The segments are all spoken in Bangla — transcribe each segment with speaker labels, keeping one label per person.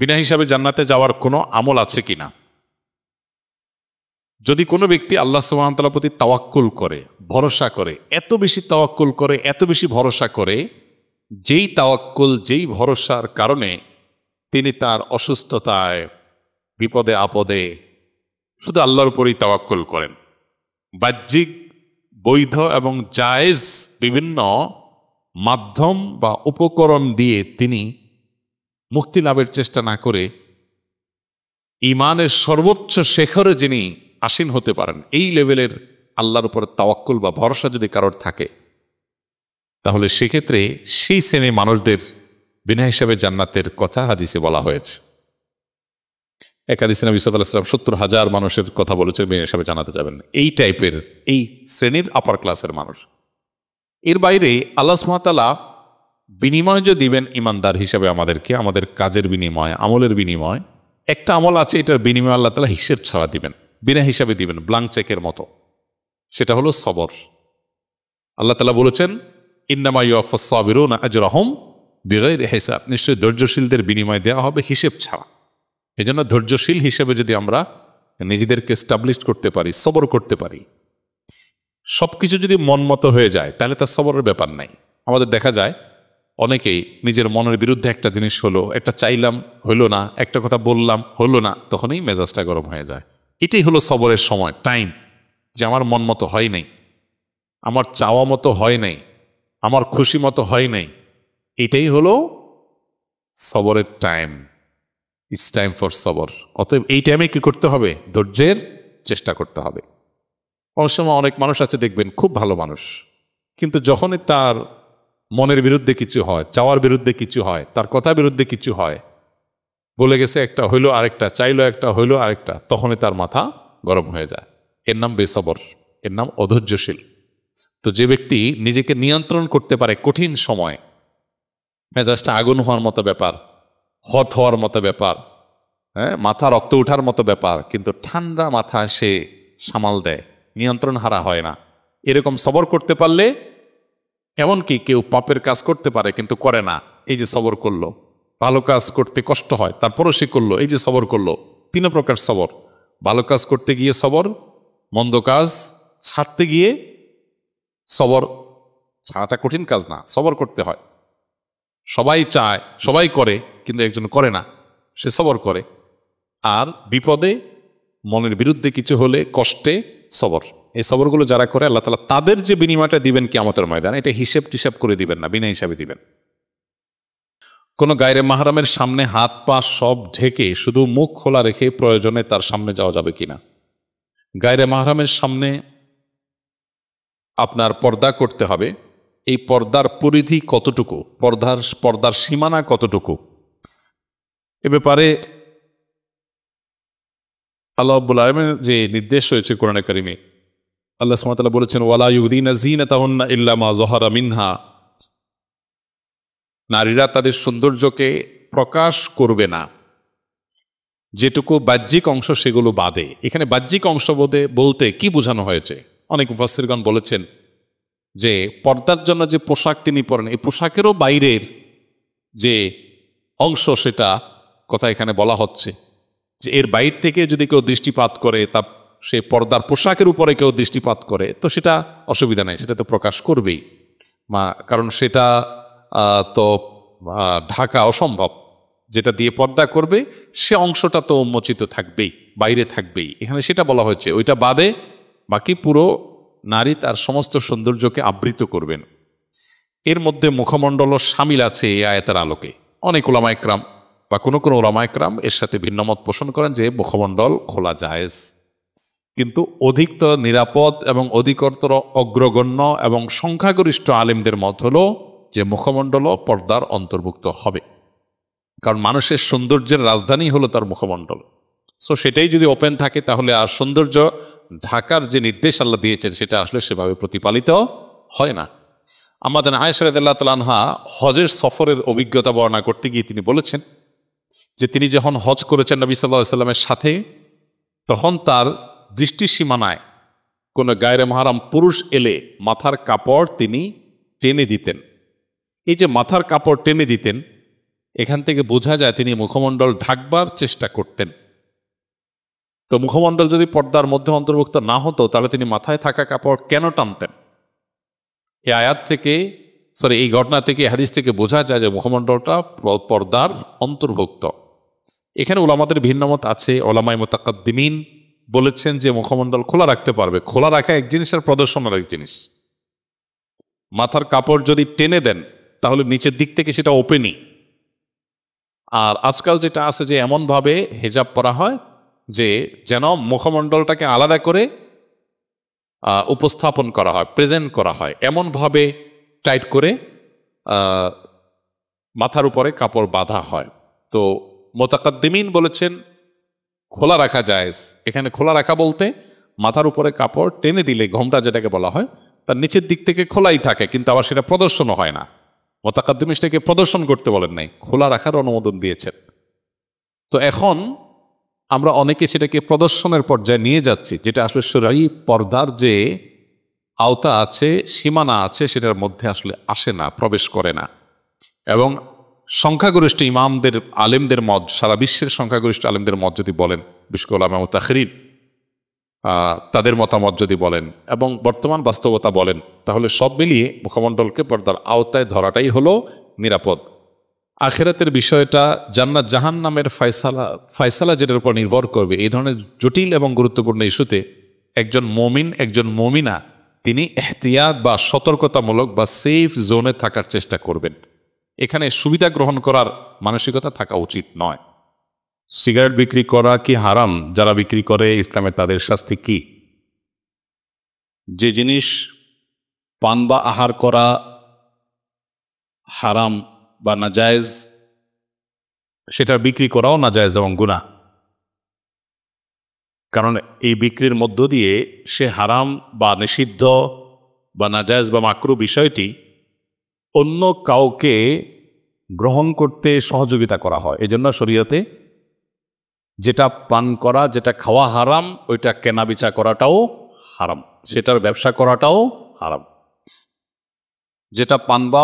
Speaker 1: বিনা হিসাবে জান্নাতে যাওয়ার কোনো আমল আছে কিনা? যদি কোনো ব্যক্তি আল্লাহ সুবহানাহু ওয়া তাআলার প্রতি তাওয়াক্কুল করে, ভরসা করে, এত বেশি তাওয়াক্কুল করে, এত বেশি ভরসা করে, যেই তাওয়াক্কুল, যেই ভরসার কারণে তিনি তার অসুস্থতায়, বিপদে আপদে শুধু আল্লাহর উপরেই তাওয়াক্কুল করেন, বাহ্যিক বৈধ এবং জায়েজ বিভিন্ন মাধ্যম বা উপকরণ দিয়ে তিনি মুক্তি লাভের চেষ্টা না করে ঈমানের সর্বোচ্চ শিখরে যিনি আসীন হতে পারেন, এই লেভেলের আল্লাহর উপর তাওয়াক্কুল বা ভরসা যদি কারোর থাকে, তাহলে সেক্ষেত্রে সেই শ্রেণীর মানুষদের বিনা হিসাবে জান্নাতের কথা হাদিসে বলা হয়েছে। এক হাদিসে নবী সাল্লাল্লাহু আলাইহি ওয়াসাল্লাম 70,000 মানুষের কথা বলেছে বিনা হিসাবে জান্নাতে যাবেন, এই টাইপের, এই শ্রেণীর আপার ক্লাসের মানুষ। এর বাইরে আল্লাহ সুবহানাহু ওয়া তাআলা বিনিময় যে দিবেন ইমানদার হিসাবে আমাদেরকে, আমাদের কাজের বিনিময়, আমলের বিনিময়, একটা আমল আছে, এটার বিনিময় আল্লাহ তাআলা হিসেব ছাড়া দিবেন, বিনা হিসাবে দিবেন, ব্লাঙ্ক চেকের মতো। সেটা হলো সবর। আল্লাহ তাআলা বলেছেন, ইন্নামা ইউওয়াফাস সাবিরুনা আজরাহুম বিগাইরি হিসাব, নিশ্চয়ই ধৈর্যশীলদের বিনিময় দেওয়া হবে হিসেব ছাড়া। এই জন্য ধৈর্যশীল হিসেবে যদি আমরা নিজেদেরকে এস্টাবলিশ করতে পারি, সবর করতে পারি, সবকিছু যদি মন মতো হয়ে যায়, তাহলে তার সবরের ব্যাপার নাই। আমাদের দেখা যায় অনেকেই নিজের মনের বিরুদ্ধে একটা জিনিস হলো, একটা চাইলাম হইল না, একটা কথা বললাম হলো না, তখনই মেজাজটা গরম হয়ে যায়। এটাই হলো সবরের সময়, টাইম, যে আমার মন মতো হয় নাই, আমার চাওয়া মতো হয় নাই, আমার খুশি মতো হয় নাই। এটাই হলো সবরের টাইম। ইটস টাইম ফর সবর। অতএব এই টাইমে কি করতে হবে? ধৈর্যের চেষ্টা করতে হবে। অনেক সময় অনেক মানুষ আছে দেখবেন খুব ভালো মানুষ, কিন্তু যখনই তার মনের বিরুদ্ধে কিছু হয়, চাওয়ার বিরুদ্ধে কিছু হয়, তার কথার বিরুদ্ধে কিছু হয়, বলে গেছে একটা হইলো আরেকটা, চাইলো একটা হইলো আরেকটা, তখনই তার মাথা গরম হয়ে যায়। এর নাম বেসবর, এর নাম অধৈর্যশীল। তো যে ব্যক্তি নিজেকে নিয়ন্ত্রণ করতে পারে কঠিন সময়, মেজাজটা আগুন হওয়ার মতো ব্যাপার, হত হওয়ার মতো ব্যাপার, হ্যাঁ, মাথা রক্ত ওঠার মতো ব্যাপার, কিন্তু ঠান্ডা মাথা সে সামাল দেয়, নিয়ন্ত্রণ হারা হয় না, এরকম সবর করতে পারলে, এমনকি কেউ পাপের কাজ করতে পারে কিন্তু করে না, এই যে সবর করলো, ভালো কাজ করতে কষ্ট হয় তারপরও সে করলো, এই যে সবর করলো। 3 প্রকার সবর: ভালো কাজ করতে গিয়ে সবর, মন্দ কাজ ছাড়তে গিয়ে সবর। ছাড়াটা কঠিন কাজ না, সবর করতে হয়। সবাই চায়, সবাই করে, কিন্তু একজন করে না, সে সবর করে। আর বিপদে, মনের বিরুদ্ধে কিছু হলে, কষ্টে সবর। এই সবরগুলো যারা করে, আল্লাহ তাআলা তাদের যে বিনিময়টা দিবেন কিয়ামতের ময়দানে, এটা হিসেব টিসাব করে দিবেন না, বিনা হিসাবে দিবেন। কোনো গায়রে মাহরামের সামনে হাত পা সব ঢেকে শুধু মুখ খোলা রেখে প্রয়োজনে তার সামনে যাওয়া যাবে কিনা? গায়রে মাহরামের সামনে আপনার পর্দা করতে হবে। এই পর্দার পরিধি কতটুকু, পর্দার সীমানা কতটুকু, এ ব্যাপারে আল্লাহ রাব্বুল আলামিনের যে নির্দেশ হয়েছে কোরআনে কারিমে, আল্লাহ সুবহানাহু ওয়া তাআলা বলেছেন, ওয়ালা ইউযিনা যিনাতাহুন্না ইল্লা মা যাহারা মিনহা, নারীরা তাদের সৌন্দর্যকে প্রকাশ করবে না, যেটুকু বাহ্যিক অংশ সেগুলো বাদে। এখানে বাহ্যিক অংশ বলতে কি বোঝানো হয়েছে? অনেক মুফাসসিরগণ বলেছেন যে পর্দার জন্য যে পোশাক তিনি পরেন, এই পোশাকেরও বাইরের যে অংশ, সেটা কথা এখানে বলা হচ্ছে যে এর বাইর থেকে যদি কেউ দৃষ্টিপাত করে, তা সে পর্দার পোশাকের উপরে কেউ দৃষ্টিপাত করে, তো সেটা অসুবিধা নেই, সেটা তো প্রকাশ করবেই, কারণ সেটা তো ঢাকা অসম্ভব। যেটা দিয়ে পর্দা করবে সে অংশটা তো উন্মোচিত থাকবেই, বাইরে থাকবেই। এখানে সেটা বলা হয়েছে, ওইটা বাদে বাকি পুরো নারী তার সমস্ত সৌন্দর্যকে আবৃত করবেন। এর মধ্যে মুখমণ্ডলও শামিল আছে এই আয়াতের আলোকে। অনেক ওলামা ইকরাম বা কোনো ওলামা ইকরাম এর সাথে ভিন্নমত পোষণ করেন যে মুখমণ্ডল খোলা জায়েজ, কিন্তু অধিকতর নিরাপদ এবং অধিকতর অগ্রগণ্য এবং সংখ্যাগরিষ্ঠ আলেমদের মত হলো যে মুখমণ্ডলও পর্দার অন্তর্ভুক্ত হবে, কারণ মানুষের সৌন্দর্যের রাজধানী হলো তার মুখমণ্ডল। সো সেটাই যদি ওপেন থাকে, তাহলে আর সৌন্দর্য ঢাকার যে নির্দেশ আল্লাহ দিয়েছেন সেটা আসলে সেভাবে প্রতিপালিত হয় না। আমরা জানি আয়েশা রাদিয়াল্লাহু তাআলা আনহা হজের সফরের অভিজ্ঞতা বর্ণনা করতে গিয়ে তিনি বলেছেন যে তিনি যখন হজ করেছেন নবী সাল্লাল্লাহু আলাইহি ওয়াসাল্লামের সাথে, তখন তার দৃষ্টি সীমানায় কোনো গায়রে মাহরাম পুরুষ এলে মাথার কাপড় তিনি টেনে দিতেন। এই যে মাথার কাপড় টেনে দিতেন, এখান থেকে বোঝা যায় তিনি মুখমণ্ডল ঢাকবার চেষ্টা করতেন। তো মুখমণ্ডল যদি পর্দার মধ্যে অন্তর্ভুক্ত না হতো তাহলে তিনি মাথায় থাকা কাপড় কেন টানতেন? এই আয়াত থেকে এই ঘটনা থেকে, হাদিস থেকে বোঝা যায় যে মুখমণ্ডলটা পর্দার অন্তর্ভুক্ত। এখানে ওলামাদের ভিন্নমত আছে। ওলামায়ে মুতাকাদ্দিমিন বলেছেন যে মুখমণ্ডল খোলা রাখতে পারবে। খোলা রাখা এক জিনিস আর প্রদর্শন আর এক জিনিস। মাথার কাপড় যদি টেনে দেন তাহলে নিচের দিক থেকে সেটা ওপেনই। আর আজকাল যেটা আছে যে এমনভাবে হিজাব পরা হয় যে যেন মুখমণ্ডলটাকে আলাদা করে উপস্থাপন করা হয়, প্রেজেন্ট করা হয়, এমনভাবে টাইট করে মাথার উপরে কাপড় বাঁধা হয়। তো মুতাকাদ্দিমিন বলেছেন খোলা রাখা জায়েজ। এখানে খোলা রাখা বলতে মাথার উপরে কাপড় টেনে দিলে, ঘোমটা যেটাকে বলা হয়, তার নিচের দিক থেকে খোলাই থাকে, কিন্তু আবার সেটা প্রদর্শনও হয় না। মুতাকাদ্দিমিন সেটাকে প্রদর্শন করতে বলেন নাই, খোলা রাখার অনুমোদন দিয়েছেন। তো এখন আমরা অনেকে সেটাকে প্রদর্শনের পর্যায়ে নিয়ে যাচ্ছি, যেটা আসলে শরঈ পর্দার যে আওতা আছে, সীমানা আছে, সেটার মধ্যে আসলে আসে না, প্রবেশ করে না। এবং সংখ্যাগরিষ্ঠ ইমামদের, আলেমদের মত, সারা বিশ্বের সংখ্যাগরিষ্ঠ আলেমদের মত যদি বলেন, বিশেষ করে উলামা মুতাখিরিন তাদের মতামত যদি বলেন এবং বর্তমান বাস্তবতা বলেন, তাহলে সব মিলিয়ে মুখমণ্ডলকে পর্দার আওতায় ধরাটাই হলো নিরাপদ। আখিরাতের বিষয়টা, জান্নাত জাহান্নামের ফয়সালা যেটার উপর নির্ভর করবে, এই ধরনের জটিল এবং গুরুত্বপূর্ণ ইস্যুতে একজন মুমিন, একজন মুমিনা তিনি ইহতিয়াত বা সতর্কতামূলক বা সেফ জোনে থাকার চেষ্টা করবেন। এখানে সুবিধা গ্রহণ করার মানসিকতা থাকা উচিত নয়। সিগারেট বিক্রি করা কি হারাম? যারা বিক্রি করে ইসলামে তাদের শাস্তি কি? যে জিনিস পান বা আহার করা হারাম বা নাজায়েজ, সেটা বিক্রি করাও নাজায়েজ এবং গুনাহ। কারণ এই বিক্রির মধ্য দিয়ে সে হারাম বা নিষিদ্ধ বা নাজায়েজ বা মাকরু বিষয়টি অন্য কাউকে গ্রহণ করতে সহযোগিতা করা হয়। এজন্য শরীয়তে যেটা পান করা, যেটা খাওয়া হারাম, ওইটা কেনা বেচা করাটাও হারাম, সেটার ব্যবসা করাটাও হারাম। যেটা পান বা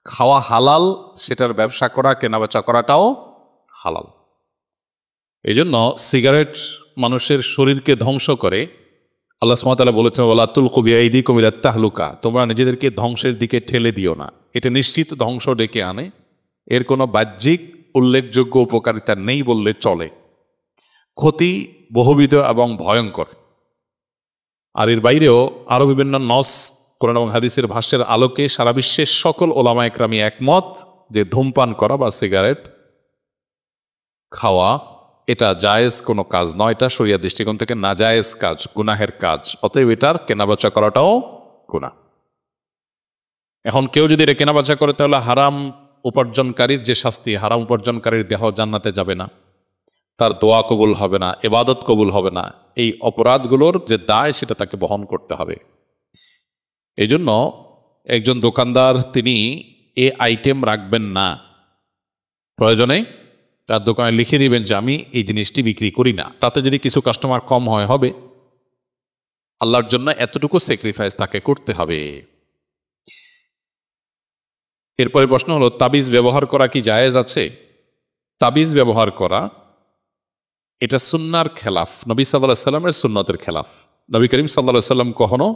Speaker 1: খাওয়া হালাল, সেটার ব্যবসা করা, কেনা বেচা করাটাও হালাল। এই জন্য সিগারেট মানুষের শরীরকে ধ্বংস করে। আল্লাহ সুবহানাহু ওয়া তাআলা বলেছেন, ওয়ালা তুলকু বিআইদিকুম ইলাত তাহলুকা, তোমরা নিজেদেরকে ধ্বংসের দিকে ঠেলে দিও না। এটা নিশ্চিত ধ্বংস ডেকে আনে। এর কোনো বাহ্যিক উল্লেখযোগ্য উপকারিতা নেই বললে চলে। ক্ষতি বহুবিধ এবং ভয়ঙ্কর। আর এর বাইরেও আরও বিভিন্ন নস, কোরআন এবং হাদিসের ভাষ্যের আলোকে সারা বিশ্বের সকল ওলামা একরামি একমত যে ধূমপান করা বা সিগারেট খাওয়া এটা জায়েজ কোনো কাজ নয়। এটা শরিয়া দৃষ্টিকোণ থেকে নাজায়েজ কাজ, গুনাহের কাজ। অতএব এটার কেনাবেচা করাটাও গুনাহ। এখন কেউ যদি এটা কেনাবেচা করে তাহলে হারাম উপার্জনকারীর যে শাস্তি, হারাম উপার্জনকারীর দেহ জান্নাতে যাবে না, তার দোয়া কবুল হবে না, ইবাদত কবুল হবে না। এই অপরাধগুলোর যে দায় সেটা তাকে বহন করতে হবে। এই জন্য একজন দোকানদার তিনি এ আইটেম রাখবেন না। প্রয়োজনে তার দোকানে লিখে দিবেন যে আমি এই জিনিসটি বিক্রি করি না। তাতে যদি কিছু কাস্টমার কম হবে, আল্লাহর জন্য এতটুকু স্যাক্রিফাইস তাকে করতে হবে। এরপরে প্রশ্ন হলো, তাবিজ ব্যবহার করা কি জায়েজ আছে? তাবিজ ব্যবহার করা এটা সুন্নাহর খেলাফ, নবী সাল্লাল্লাহু আলাইহি সাল্লামের সুন্নতের খেলাফ। নবী করিম সাল্লাল্লাহু আলাইহি সাল্লাম কখনো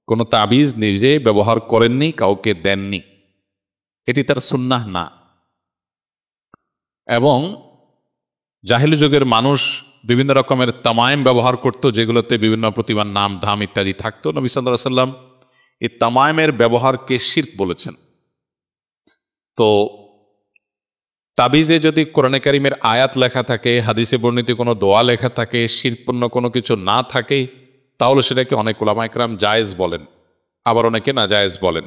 Speaker 1: কোনো তাবিজ নিজে ব্যবহার করেননি, কাউকে দেননি। এটি তার সুন্নাহ না। এবং জাহিলি যুগের মানুষ বিভিন্ন রকমের তামায়েম ব্যবহার করত, যেগুলোতে বিভিন্ন প্রতিমার নাম, ধাম ইত্যাদি থাকতো। নবী সাল্লাল্লাহু আলাইহি সাল্লাম এই তামায়েমের ব্যবহারকে শিরক বলেছেন। তো তাবিজে যদি কোরআনে কারিমের আয়াত লেখা থাকে, হাদিসে বর্ণিত কোনো দোয়া লেখা থাকে, শিরকপূর্ণ কোনো কিছু না থাকে, তাহলে সেটাকে অনেক উলামা ইকরাম জায়েজ বলেন, আবার অনেকে নাজায়েজ বলেন।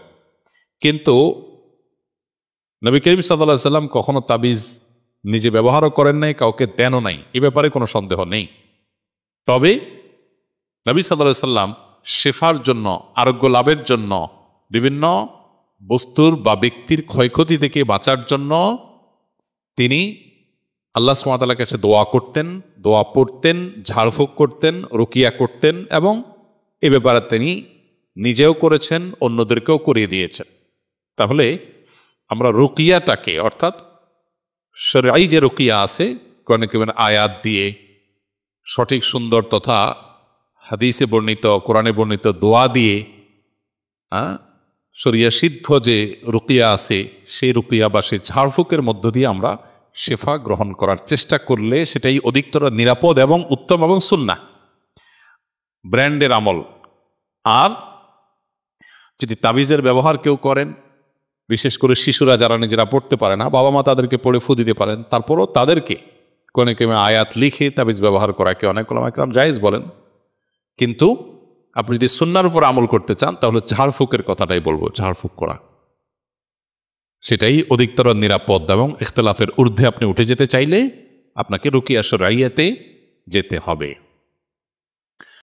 Speaker 1: কিন্তু নবী করিম সাল্লাল্লাহু আলাইহি সাল্লাম কখনো তাবিজ নিজে ব্যবহারও করেন নাই, কাউকে দেনও নাই, এ ব্যাপারে কোনো সন্দেহ নেই। তবে নবী সাল্লাল্লাহু আলাইহি সাল্লাম শেফার জন্য, আরোগ্য লাভের জন্য, বিভিন্ন বস্তুর বা ব্যক্তির ক্ষয়ক্ষতি থেকে বাঁচার জন্য তিনি আল্লাহ সুবহানাহু ওয়া তাআলার কাছে দোয়া করতেন, দোয়া পড়তেন, ঝাড়ফুঁক করতেন, রুকিয়া করতেন, এবং এ ব্যাপারে তিনি নিজেও করেছেন, অন্যদেরকেও করিয়ে দিয়েছেন। তাহলে আমরা রুকিয়াটাকে অর্থাৎ শরঈ যে রুকিয়া আছে কোরআনে কারিমের আয়াত দিয়ে সঠিক সুন্দর তথা হাদিসে বর্ণিত কোরআনে বর্ণিত দোয়া দিয়ে শরিয়া সিদ্ধ যে রুকিয়া আছে সেই রুকিয়া বা সেই ঝাড়ফুঁকের মধ্য দিয়ে আমরা শেফা গ্রহণ করার চেষ্টা করলে সেটাই অধিকতর নিরাপদ এবং উত্তম এবং সুন্নাহ ব্র্যান্ডের আমল। আর যদি তাবিজের ব্যবহার কেউ করেন, বিশেষ করে শিশুরা যারা নিজেরা পড়তে পারে না, বাবা মা তাদেরকে পড়ে ফু দিতে পারেন, তারপরও তাদেরকে কোরআনে কারিমে আয়াত লিখে তাবিজ ব্যবহার করাকে অনেক উলামা কেরাম জায়েজ বলেন। কিন্তু আপনি যদি সুন্নাহর উপর আমল করতে চান তাহলে ঝাড়ফুঁকের কথাটাই বলবো, ঝাড়ফুঁক করা সেটাই অধিকতর নিরাপদ এবং ইখতিলাফের ঊর্ধ্বে আপনি উঠে যেতে চাইলে আপনাকে রুকিয়া শরঈয়াতে যেতে হবে।